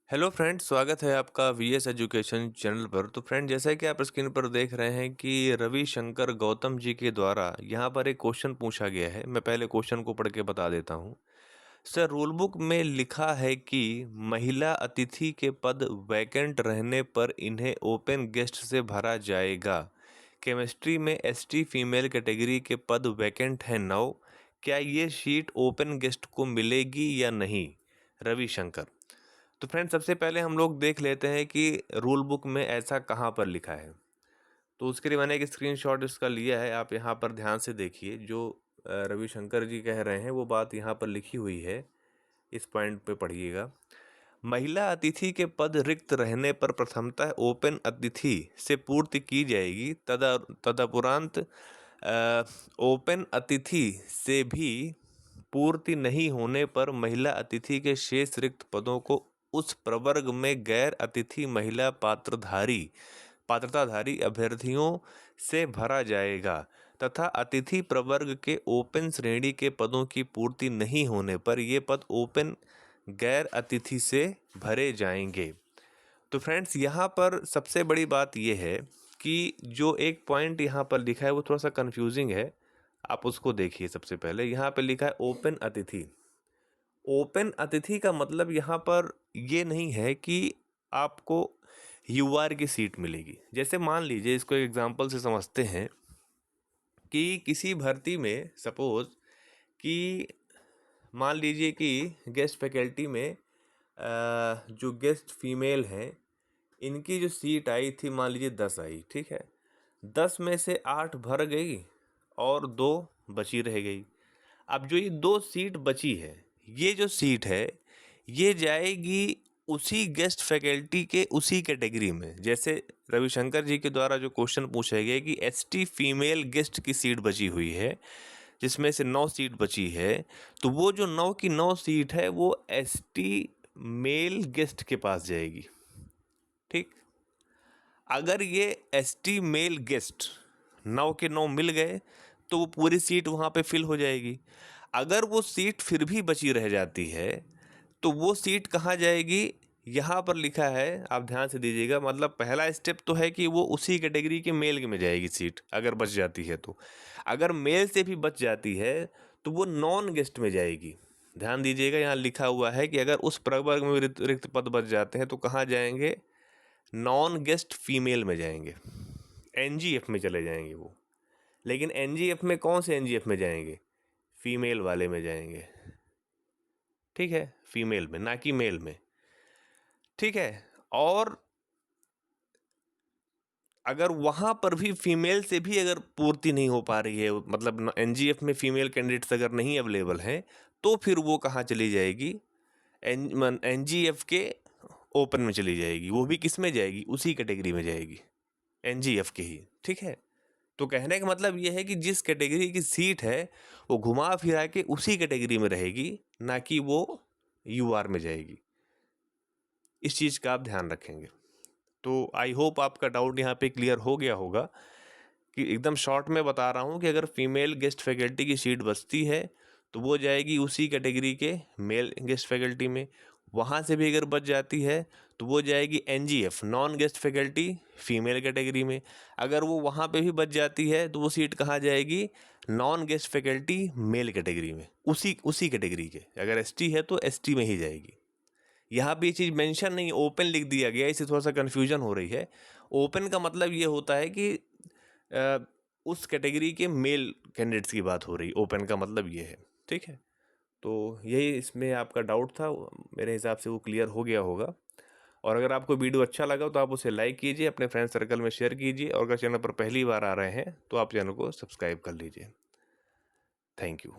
Hello friends, स्वागत है आपका वीएस एजुकेशन चैनल पर। तो फ्रेंड, जैसा कि आप स्क्रीन पर देख रहे हैं कि रविशंकर गौतम जी के द्वारा यहाँ पर एक क्वेश्चन पूछा गया है। मैं पहले क्वेश्चन को पढ़ के बता देता हूँ। सर, रूल बुक में लिखा है कि महिला अतिथि के पद वैकेंट रहने पर इन्हें ओपन गेस्ट से भरा जाएगा। केमिस्ट्री में एसटी फीमेल कैटेगरी के पद वैकेंट हैं 9। क्या ये सीट ओपन गेस्ट को मिलेगी या नहीं? रविशंकर। तो फ्रेंड, सबसे पहले हम लोग देख लेते हैं कि रूल बुक में ऐसा कहाँ पर लिखा है। तो उसके लिए मैंने एक स्क्रीनशॉट इसका लिया है। आप यहाँ पर ध्यान से देखिए, जो रविशंकर जी कह रहे हैं वो बात यहाँ पर लिखी हुई है। इस पॉइंट पे पढ़िएगा। महिला अतिथि के पद रिक्त रहने पर प्रथमतः ओपन अतिथि से पूर्ति की जाएगी। तदुपरांत ओपन अतिथि से भी पूर्ति नहीं होने पर महिला अतिथि के शेष रिक्त पदों को उस प्रवर्ग में गैर अतिथि महिला पात्रताधारी अभ्यर्थियों से भरा जाएगा तथा अतिथि प्रवर्ग के ओपन श्रेणी के पदों की पूर्ति नहीं होने पर ये पद ओपन गैर अतिथि से भरे जाएंगे। तो फ्रेंड्स, यहाँ पर सबसे बड़ी बात यह है कि जो एक पॉइंट यहाँ पर लिखा है वो थोड़ा सा कंफ्यूजिंग है। आप उसको देखिए। सबसे पहले यहाँ पर लिखा है ओपन अतिथि। ओपन अतिथि का मतलब यहाँ पर ये नहीं है कि आपको यूआर की सीट मिलेगी। जैसे मान लीजिए, इसको एक एग्जांपल से समझते हैं कि किसी भर्ती में सपोज कि मान लीजिए कि गेस्ट फैकल्टी में जो गेस्ट फीमेल हैं, इनकी जो सीट आई थी, मान लीजिए 10 आई, ठीक है। 10 में से 8 भर गई और 2 बची रह गई। अब जो ये 2 सीट बची है, ये जो सीट है ये जाएगी उसी गेस्ट फैकल्टी के उसी कैटेगरी में। जैसे रविशंकर जी के द्वारा जो क्वेश्चन पूछा गया कि एसटी फीमेल गेस्ट की सीट बची हुई है, जिसमें से 9 सीट बची है, तो वो जो 9 की 9 सीट है वो एसटी मेल गेस्ट के पास जाएगी। ठीक। अगर ये एसटी मेल गेस्ट 9 के 9 मिल गए तो वो पूरी सीट वहाँ पे फिल हो जाएगी। अगर वो सीट फिर भी बची रह जाती है तो वो सीट कहाँ जाएगी? यहाँ पर लिखा है, आप ध्यान से दीजिएगा। मतलब पहला स्टेप तो है कि वो उसी कैटेगरी के मेल में जाएगी सीट, अगर बच जाती है तो। अगर मेल से भी बच जाती है तो वो नॉन गेस्ट में जाएगी। ध्यान दीजिएगा, यहाँ लिखा हुआ है कि अगर उस प्रवर्ग में रिक्त पद बच जाते हैं तो कहाँ जाएंगे? नॉन गेस्ट फीमेल में जाएंगे, एनजीएफ में चले जाएंगे वो। लेकिन एनजीएफ में कौन से एनजीएफ में जाएंगे? फीमेल वाले में जाएंगे। ठीक है, फीमेल में, ना कि मेल में। ठीक है। और अगर वहां पर भी फीमेल से भी अगर पूर्ति नहीं हो पा रही है, मतलब एनजीएफ में फीमेल कैंडिडेट्स अगर नहीं अवेलेबल हैं, तो फिर वो कहाँ चली जाएगी? एनजीएफ के ओपन में चली जाएगी। वो भी किस में जाएगी? उसी कैटेगरी में जाएगी, एनजीएफ के ही। ठीक है। तो कहने का मतलब ये है कि जिस कैटेगरी की सीट है वो घुमा फिरा के उसी कैटेगरी में रहेगी, ना कि वो यूआर में जाएगी। इस चीज़ का आप ध्यान रखेंगे। तो आई होप आपका डाउट यहाँ पे क्लियर हो गया होगा कि एकदम शॉर्ट में बता रहा हूँ कि अगर फीमेल गेस्ट फैकल्टी की सीट बचती है तो वो जाएगी उसी कैटेगरी के मेल गेस्ट फैकल्टी में। वहाँ से भी अगर बच जाती है तो वो जाएगी NGF, non guest faculty, female category में। अगर वो वहाँ पे भी बच जाती है तो वो सीट कहाँ जाएगी? Non guest faculty male category में, उसी कैटेगरी के। अगर एसटी है तो एसटी में ही जाएगी। यहाँ पे ये चीज़ मेंशन नहीं, ओपन लिख दिया गया, इससे थोड़ा सा कन्फ्यूजन हो रही है। ओपन का मतलब ये होता है कि उस कैटेगरी के मेल कैंडिडेट्स की बात हो रही, ओपन का मतलब ये है। ठीक है। तो यही इसमें आपका डाउट था, मेरे हिसाब से वो क्लियर हो गया होगा। और अगर आपको वीडियो अच्छा लगा तो आप उसे लाइक कीजिए, अपने फ्रेंड सर्कल में शेयर कीजिए, और अगर चैनल पर पहली बार आ रहे हैं तो आप चैनल को सब्सक्राइब कर लीजिए। Thank you.